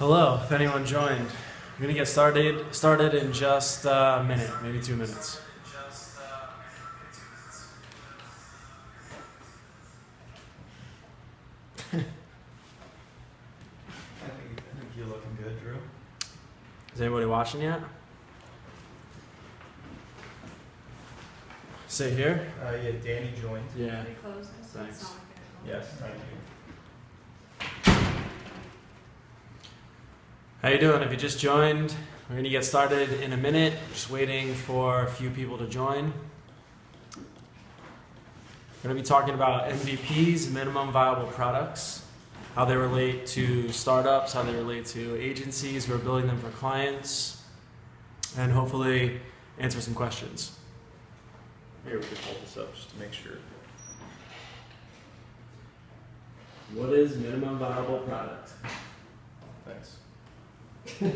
Hello, if anyone joined. We're going to get started in just a minute, maybe 2 minutes. I think you're looking good, Drew. Is anybody watching yet? Sit here? Yeah, Danny joined. Yeah. Pretty close, so Thanks. it's not like Yes, thank you. How you doing? If you just joined, we're going to get started in a minute. Just waiting for a few people to join. We're going to be talking about MVPs, minimum viable products, how they relate to startups, how they relate to agencies who are building them for clients, and hopefully answer some questions. Here, we can hold this up just to make sure. What is minimum viable product? Thanks. Let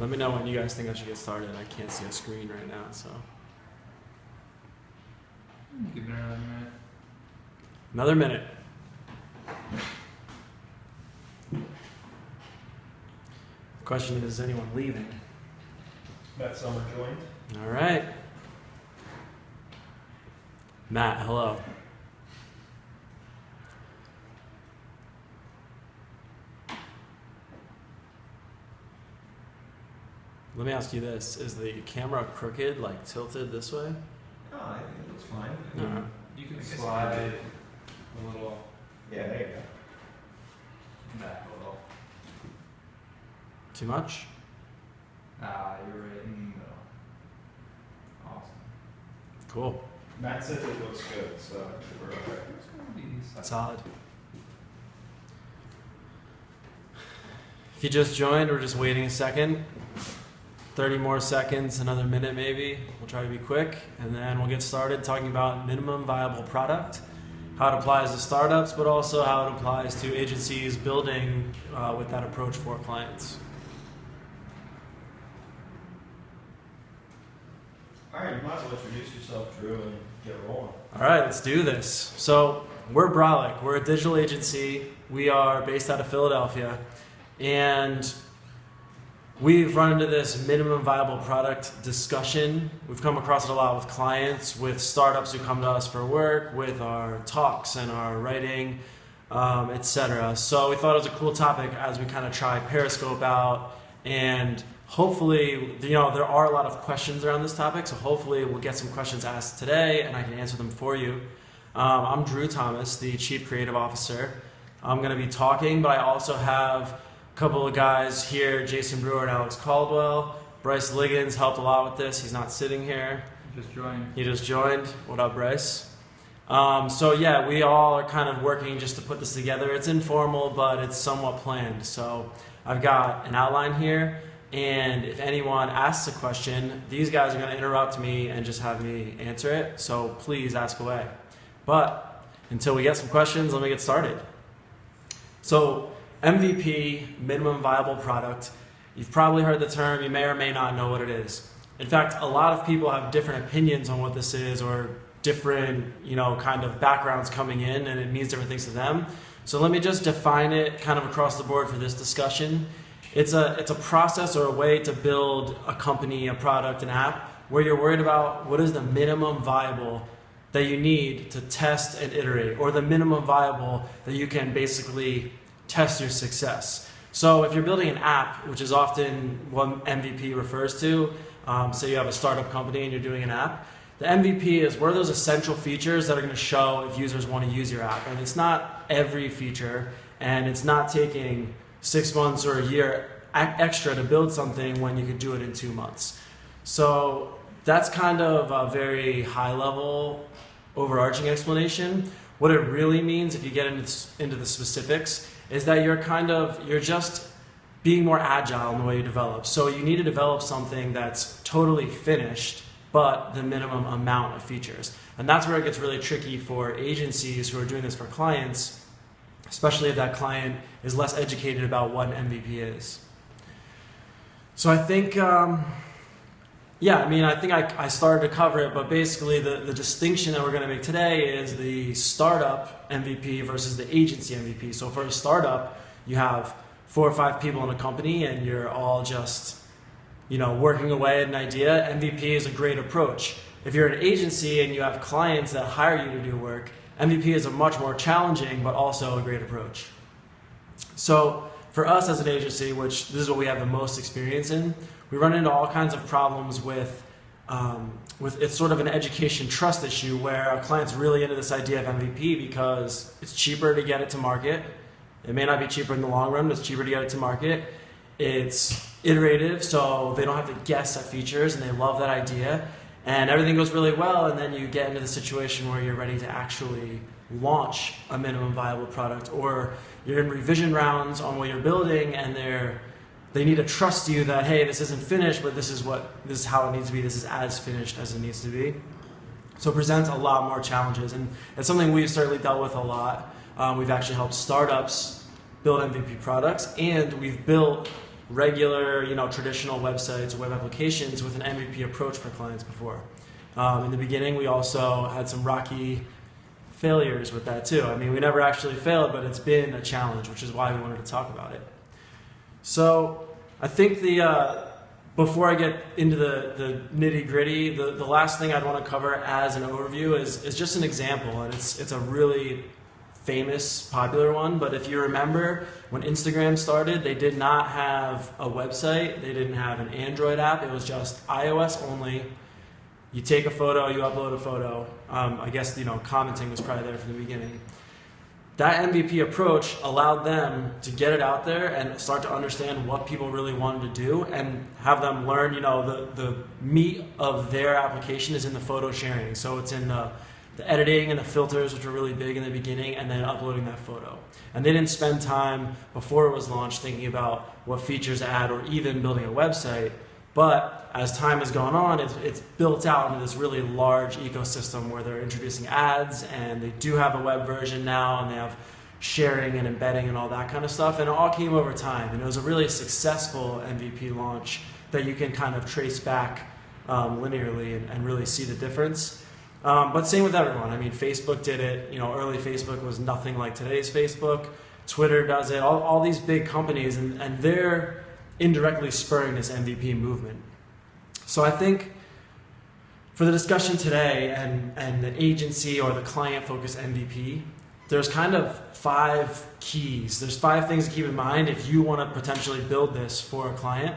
me know when you guys think I should get started. I can't see a screen right now, so. Give it another minute. Another minute. The question is anyone leaving? Matt Summer joined. All right. Matt, hello. Let me ask you this. Is the camera crooked, like tilted this way? Oh, I think it looks fine. No. You can I guess slide I a little Yeah, there you go. back a little. Too much? You're right in the middle. Awesome. Cool. Matt says it looks good, so we're okay. It's gonna be Solid. If you just joined, we're just waiting a second. 30 more seconds, another minute maybe. We'll try to be quick, and then we'll get started talking about minimum viable product, how it applies to startups, but also how it applies to agencies building with that approach for clients. All right, you might as well introduce yourself, Drew, and get rolling. All right, let's do this. So we're Brolik. We're a digital agency. We are based out of Philadelphia, and we've run into this minimum viable product discussion. We've come across it a lot with clients, with startups who come to us for work, with our talks and our writing, etc. So we thought it was a cool topic as we kind of try Periscope out, and hopefully, there are a lot of questions around this topic, so hopefully we'll get some questions asked today and I can answer them for you. I'm Drew Thomas, the Chief Creative Officer. I'm going to be talking, but I also have a couple of guys here, Jason Brewer and Alex Caldwell. Bryce Liggins helped a lot with this. He's not sitting here. Just join. He just joined. What up, Bryce? So yeah, we all are kind of working just to put this together. It's informal, but it's somewhat planned. So I've got an outline here, and if anyone asks a question, these guys are going to interrupt me and just have me answer it. So please ask away. But until we get some questions, let me get started. So MVP, minimum viable product. You've probably heard the term. You may or may not know what it is. In fact, a lot of people have different opinions on what this is, or different, kind of backgrounds coming in, and it means different things to them. So let me just define it kind of across the board for this discussion. It's a process or a way to build a company, a product, an app, where you're worried about what is the minimum viable that you need to test and iterate, or the minimum viable that you can basically test your success. So if you're building an app, which is often what MVP refers to, say you have a startup company and you're doing an app, the MVP is what are those essential features that are going to show if users want to use your app. And it's not every feature, and it's not taking 6 months or a year extra to build something when you could do it in 2 months. So that's kind of a very high level overarching explanation. What it really means, if you get into the specifics, is that you're just being more agile in the way you develop. So you need to develop something that's totally finished, but the minimum amount of features. And that's where it gets really tricky for agencies who are doing this for clients, especially if that client is less educated about what an MVP is. So I think Yeah, I mean, I think I started to cover it, but basically the distinction that we're going to make today is the startup MVP versus the agency MVP. So for a startup, you have 4 or 5 people in a company and you're all just, working away at an idea. MVP is a great approach. If you're an agency and you have clients that hire you to do work, MVP is a much more challenging but also a great approach. So for us as an agency, which this is what we have the most experience in, we run into all kinds of problems with it's sort of an education trust issue where our client's really into this idea of MVP because it's cheaper to get it to market. It may not be cheaper in the long run, but it's cheaper to get it to market. It's iterative, so they don't have to guess at features, and they love that idea. And everything goes really well, and then you get into the situation where you're ready to actually launch a minimum viable product, or you're in revision rounds on what you're building, and they need to trust you that, hey, this isn't finished, but this is how it needs to be. This is as finished as it needs to be. So it presents a lot more challenges, and it's something we've certainly dealt with a lot. We've actually helped startups build MVP products, and we've built regular, traditional websites, web applications with an MVP approach for clients before. In the beginning, we also had some rocky failures with that too. I mean, we never actually failed, but it's been a challenge, which is why we wanted to talk about it. So I think before I get into the nitty gritty, the last thing I'd want to cover as an overview is just an example, and it's a really famous, popular one. But if you remember, when Instagram started, they did not have a website. They didn't have an Android app. It was just iOS only. You take a photo, you upload a photo. I guess, commenting was probably there from the beginning. That MVP approach allowed them to get it out there and start to understand what people really wanted to do and have them learn, the meat of their application is in the photo sharing. So it's in the editing and the filters, which were really big in the beginning, and then uploading that photo. And they didn't spend time before it was launched thinking about what features to add or even building a website. But as time has gone on, it's built out into this really large ecosystem where they're introducing ads, and they do have a web version now, and they have sharing and embedding and all that kind of stuff. And it all came over time, and it was a really successful MVP launch that you can kind of trace back linearly and really see the difference. But same with everyone. I mean, Facebook did it. Early Facebook was nothing like today's Facebook. Twitter does it. All these big companies, and they're indirectly spurring this MVP movement. So I think for the discussion today and the agency or the client-focused MVP, there's kind of 5 keys. There's 5 things to keep in mind if you want to potentially build this for a client,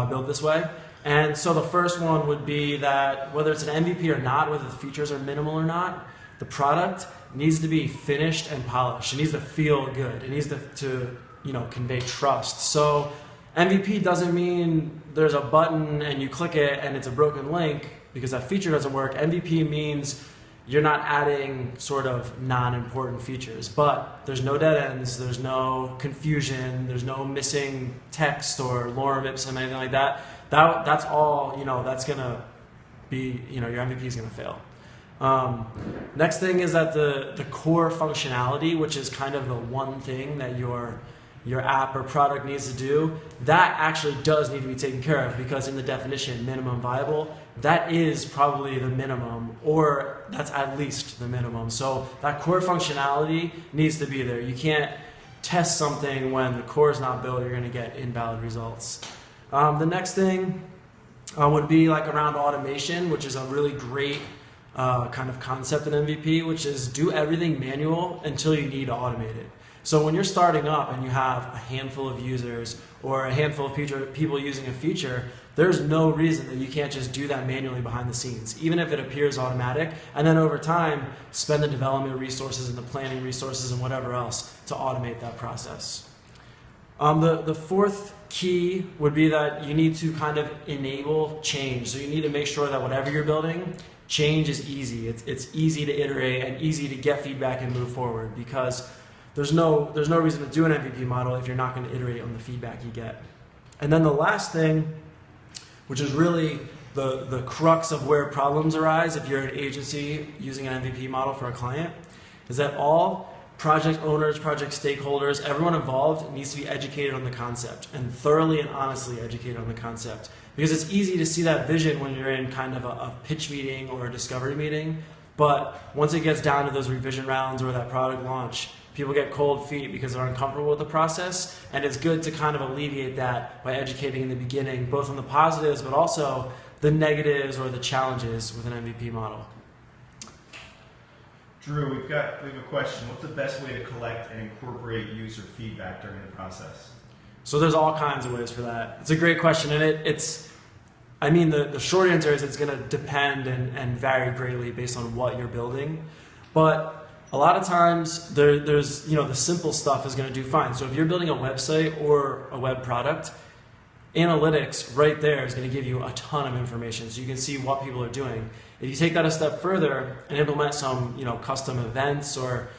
build this way. And so the first one would be that whether it's an MVP or not, whether the features are minimal or not, the product needs to be finished and polished. It needs to feel good. It needs to convey trust. So MVP doesn't mean there's a button and you click it and it's a broken link because that feature doesn't work. MVP means you're not adding sort of non-important features, but there's no dead ends, there's no confusion, there's no missing text or lorem ipsum, anything like that. That's all, that's going to be, your MVP is going to fail. Next thing is that the core functionality, which is kind of the one thing that your app or product needs to do, that actually does need to be taken care of, because in the definition, minimum viable, that is probably the minimum, or that's at least the minimum. So that core functionality needs to be there. You can't test something when the core is not built. You're going to get invalid results. The next thing would be like around automation, which is a really great kind of concept in MVP, which is do everything manual until you need to automate it. So when you're starting up and you have a handful of users or a handful of people using a feature, there's no reason that you can't just do that manually behind the scenes, even if it appears automatic, and then over time spend the development resources and the planning resources and whatever else to automate that process. The fourth key would be that you need to kind of enable change. So you need to make sure that whatever you're building, change is easy. It's easy to iterate and easy to get feedback and move forward, because there's no reason to do an MVP model if you're not going to iterate on the feedback you get. And then the last thing, which is really the crux of where problems arise if you're an agency using an MVP model for a client, is that all project owners, project stakeholders, everyone involved needs to be educated on the concept and thoroughly and honestly educated on the concept. Because it's easy to see that vision when you're in kind of a pitch meeting or a discovery meeting, but once it gets down to those revision rounds or that product launch, people get cold feet because they're uncomfortable with the process, and it's good to kind of alleviate that by educating in the beginning, both on the positives but also the negatives or the challenges with an MVP model. Drew, we have a question. What's the best way to collect and incorporate user feedback during the process? So there's all kinds of ways for that. It's a great question, and the short answer is it's going to depend and vary greatly based on what you're building. But a lot of times there's the simple stuff is going to do fine. So if you're building a website or a web product, analytics right there is going to give you a ton of information, so you can see what people are doing. If you take that a step further and implement some custom events or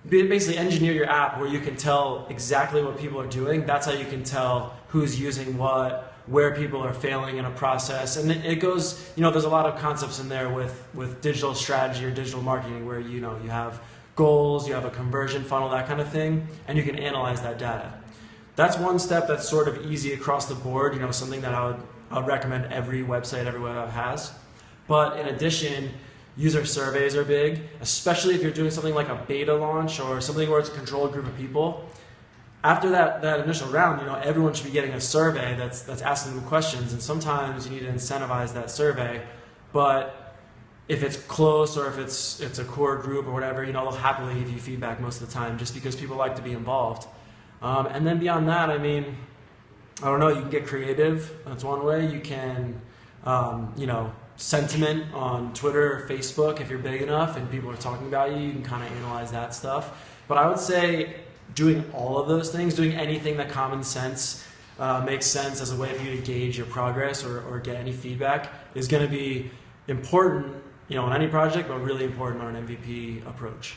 basically engineer your app where you can tell exactly what people are doing, that's how you can tell who's using what, where people are failing in a process. And it goes, there's a lot of concepts in there with digital strategy or digital marketing where you have goals, you have a conversion funnel, that kind of thing, and you can analyze that data. That's one step that's sort of easy across the board, something that I would recommend every website, every web app has. But in addition, user surveys are big, especially if you're doing something like a beta launch or something where it's a controlled group of people. After that initial round, everyone should be getting a survey that's asking them questions, and sometimes you need to incentivize that survey. But if it's close or if it's a core group or whatever, they'll happily give you feedback most of the time just because people like to be involved. And then beyond that, I don't know, you can get creative. That's one way. You can, sentiment on Twitter or Facebook if you're big enough and people are talking about you can kind of analyze that stuff. But I would say doing all of those things, doing anything that common sense makes sense as a way for you to gauge your progress or get any feedback is going to be important, on any project, but really important on an MVP approach.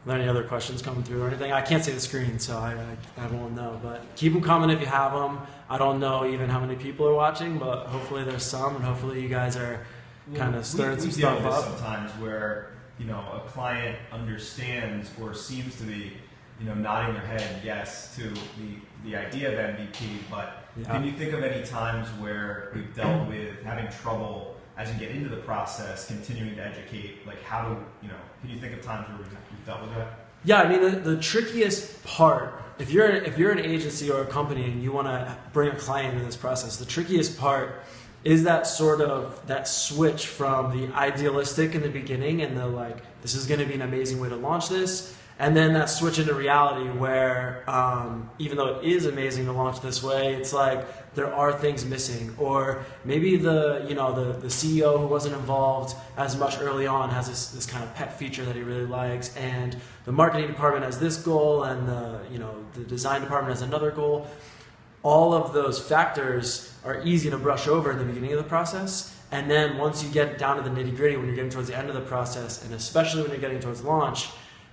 Are there any other questions coming through or anything? I can't see the screen, so I won't know. But keep them coming if you have them. I don't know even how many people are watching, but hopefully there's some, and hopefully you guys are kind of stirring some stuff up. We deal with this sometimes where a client understands or seems to be nodding their head yes to the idea of MVP, but can you think of any times where we've dealt with having trouble as you get into the process, continuing to educate, like how to, can you think of times where we've dealt with that? Yeah, the trickiest part, if you're an agency or a company and you want to bring a client into this process, the trickiest part is that that switch from the idealistic in the beginning and the this is going to be an amazing way to launch this, and then that switch into reality where even though it is amazing to launch this way, it's like there are things missing, or maybe the CEO who wasn't involved as much early on has this kind of pet feature that he really likes, and the marketing department has this goal, and the design department has another goal. All of those factors are easy to brush over in the beginning of the process, and then once you get down to the nitty-gritty, when you're getting towards the end of the process, and especially when you're getting towards launch,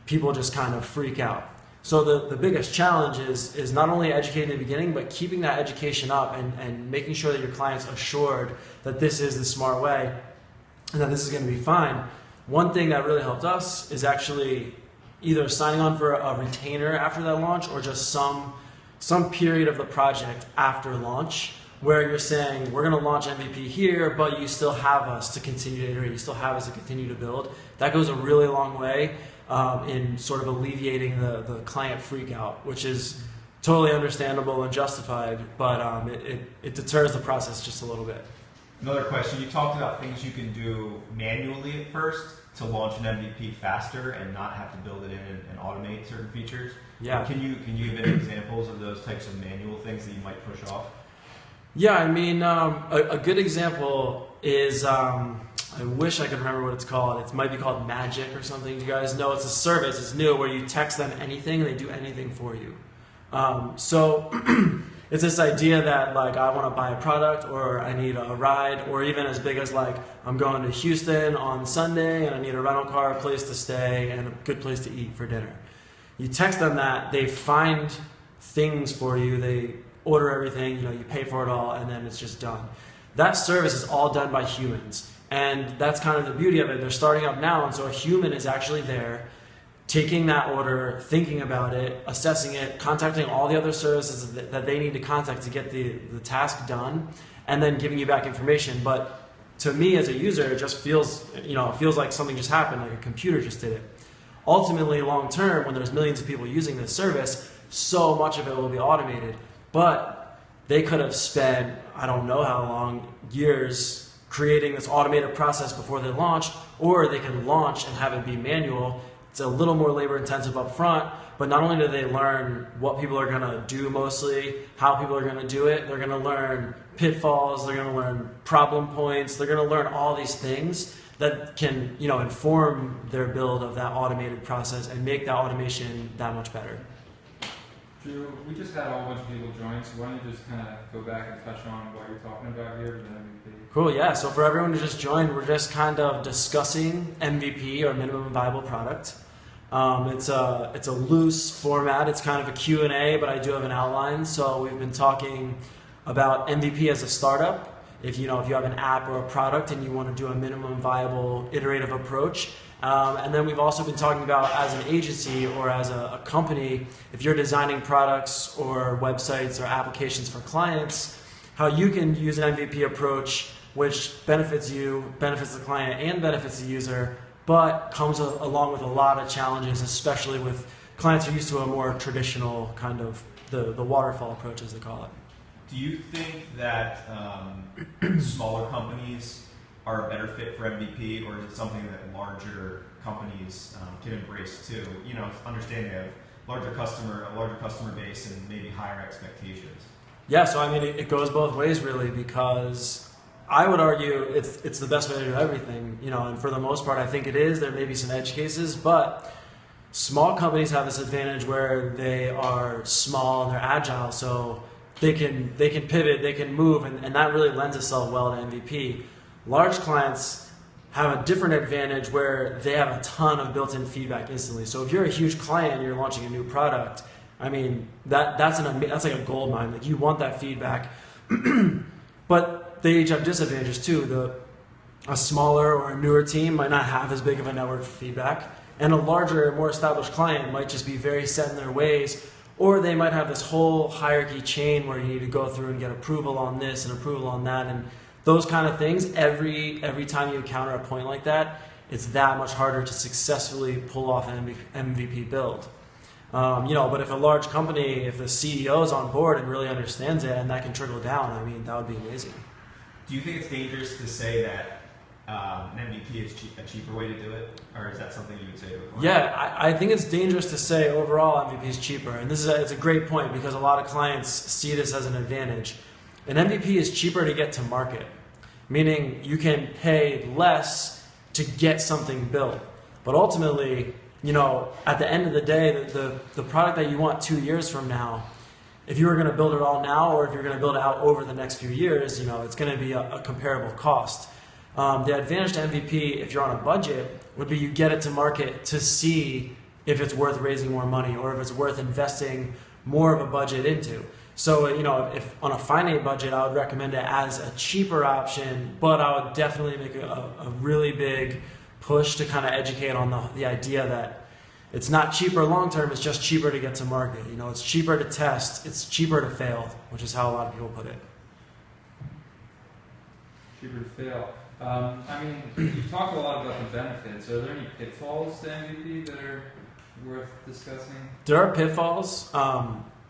people just kind of freak out. So the biggest challenge is not only educating in the beginning, but keeping that education up and making sure that your client's assured that this is the smart way and that this is going to be fine. One thing that really helped us is actually either signing on for a retainer after that launch or just some period of the project after launch where you're saying, we're going to launch MVP here, but you still have us to continue to iterate, you still have us to continue to build. That goes a really long way in sort of alleviating the client freak out, which is totally understandable and justified, but it deters the process just a little bit. Another question, you talked about things you can do manually at first to launch an MVP faster and not have to build it in and automate certain features. Yeah. Can you give any examples of those types of manual things that you might push off? Yeah, a good example is, I wish I could remember what it's called. It might be called Magic or something. You guys know it's a service. It's new where you text them anything and they do anything for you. So it's this idea that I want to buy a product or I need a ride, or even as big as I'm going to Houston on Sunday and I need a rental car, a place to stay, and a good place to eat for dinner. You text them that, they find things for you, they order everything, you pay for it all, and then it's just done. That service is all done by humans. And that's kind of the beauty of it. They're starting up now, and so a human is actually there, taking that order, thinking about it, assessing it, contacting all the other services that they need to contact to get the task done, and then giving you back information. But to me as a user, it just feels, it feels like something just happened, like a computer just did it. Ultimately, long term, when there's millions of people using this service, so much of it will be automated. But they could have spent, I don't know how long, years creating this automated process before they launched, or they can launch and have it be manual. It's a little more labor intensive up front, but not only do they learn what people are going to do mostly, how people are going to do it, they're going to learn pitfalls, they're going to learn problem points, they're going to learn all these things that can, inform their build of that automated process and make that automation that much better. Drew, we just had a whole bunch of people join, so why don't you just kind of go back and touch on what you're talking about here with MVP? Cool, yeah. So for everyone who just joined, we're just kind of discussing MVP, or minimum viable product. It's a loose format. It's kind of a Q&A, but I do have an outline. So we've been talking about MVP as a startup. If you have an app or a product and you want to do a minimum viable iterative approach. And then we've also been talking about as an agency or as a company, if you're designing products or websites or applications for clients, how you can use an MVP approach which benefits you, benefits the client, and benefits the user, but comes along with a lot of challenges, especially with clients who are used to a more traditional kind of the waterfall approach, as they call it. Do you think that smaller companies are a better fit for MVP, or is it something that larger companies can embrace too? Understanding of a larger customer base and maybe higher expectations. Yeah, so I mean, it goes both ways really, because I would argue it's the best way to do everything, and for the most part, I think it is. There may be some edge cases, but small companies have this advantage where they are small and they're agile, so they can pivot, they can move, and that really lends itself well to MVP. Large clients have a different advantage where they have a ton of built-in feedback instantly. So if you're a huge client and you're launching a new product, I mean, that's like a gold mine. Like, you want that feedback. But they each have disadvantages too. A smaller or a newer team might not have as big of a network for feedback, and a larger, more established client might just be very set in their ways, or they might have this whole hierarchy chain where you need to go through and get approval on this and approval on that, and those kind of things. Every time you encounter a point like that, it's that much harder to successfully pull off an MVP build. But if a large company, if the CEO is on board and really understands it, and that can trickle down, I mean, that would be amazing. Do you think it's dangerous to say that an MVP is a cheaper way to do it, or is that something you would say to a client? Yeah, I think it's dangerous to say overall MVP is cheaper, and it's a great point, because a lot of clients see this as an advantage. An MVP is cheaper to get to market, meaning you can pay less to get something built. But ultimately, at the end of the day, the product that you want 2 years from now, if you were going to build it all now, or if you're going to build it out over the next few years, it's going to be a comparable cost. The advantage to MVP, if you're on a budget, would be you get it to market to see if it's worth raising more money, or if it's worth investing more of a budget into. So, if on a finite budget, I would recommend it as a cheaper option, but I would definitely make a really big push to kind of educate on the idea that it's not cheaper long term, it's just cheaper to get to market. It's cheaper to test, it's cheaper to fail, which is how a lot of people put it. Cheaper to fail. You've talked a lot about the benefits. Are there any pitfalls to MVP that are worth discussing? There are pitfalls.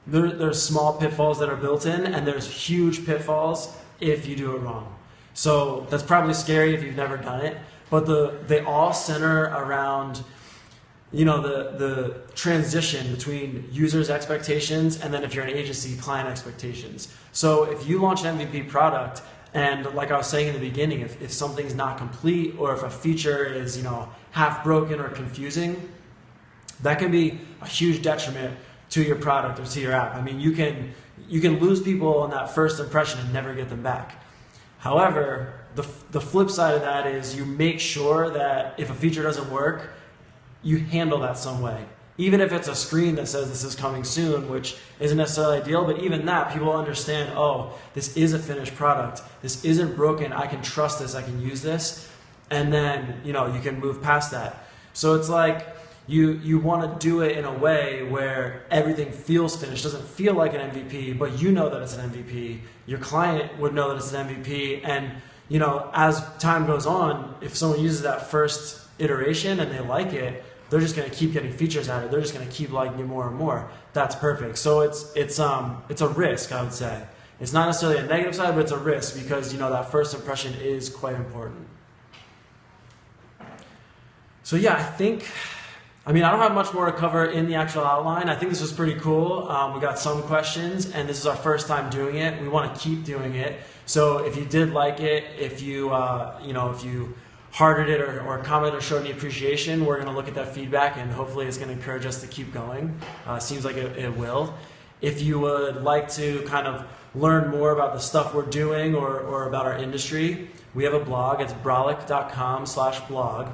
There's small pitfalls that are built in, and there's huge pitfalls if you do it wrong. So that's probably scary if you've never done it, but they all center around the transition between users' expectations, and then if you're an agency, client expectations. So if you launch an MVP product, and like I was saying in the beginning, if something's not complete, or if a feature is half broken or confusing, that can be a huge detriment to your product or to your app. I mean, you can lose people on that first impression and never get them back. However, the flip side of that is you make sure that if a feature doesn't work, you handle that some way. even if it's a screen that says this is coming soon, which isn't necessarily ideal, but even that, people understand, oh, this is a finished product. This isn't broken. I can trust this. I can use this. And then, you can move past that. So it's like you want to do it in a way where everything feels finished. Doesn't feel like an MVP, but you know that it's an MVP. Your client would know that it's an MVP. And, as time goes on, if someone uses that first iteration and they like it, they're just going to keep getting features out of it. They're just going to keep liking it more and more. That's perfect. So it's a risk, I would say. It's not necessarily a negative side, but it's a risk because, that first impression is quite important. So yeah, I don't have much more to cover in the actual outline. I think this was pretty cool. We got some questions, and this is our first time doing it. We want to keep doing it. So if you did like it, if you hearted it or commented or showed any appreciation, we're going to look at that feedback, and hopefully it's going to encourage us to keep going. Seems like it will. If you would like to kind of learn more about the stuff we're doing or about our industry, we have a blog. It's brolik.com/blog.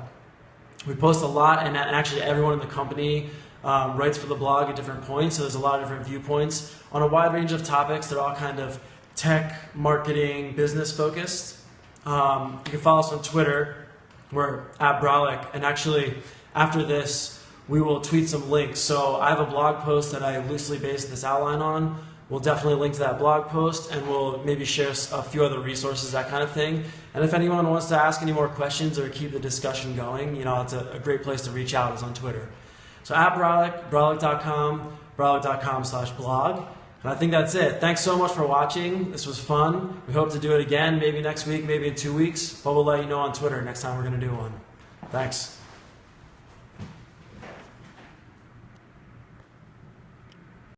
We post a lot, and actually everyone in the company writes for the blog at different points, so there's a lot of different viewpoints on a wide range of topics. They're all kind of tech, marketing, business focused. You can follow us on Twitter. We're at Brolik, and actually after this we will tweet some links. So I have a blog post that I loosely based this outline on. We'll definitely link to that blog post, and we'll maybe share a few other resources, that kind of thing. And if anyone wants to ask any more questions or keep the discussion going, it's a great place to reach out is on Twitter. So at Brolik, brolik.com, brolik.com/blog. And I think that's it. Thanks so much for watching. This was fun. We hope to do it again, maybe next week, maybe in 2 weeks, but we'll let you know on Twitter next time we're going to do one. Thanks.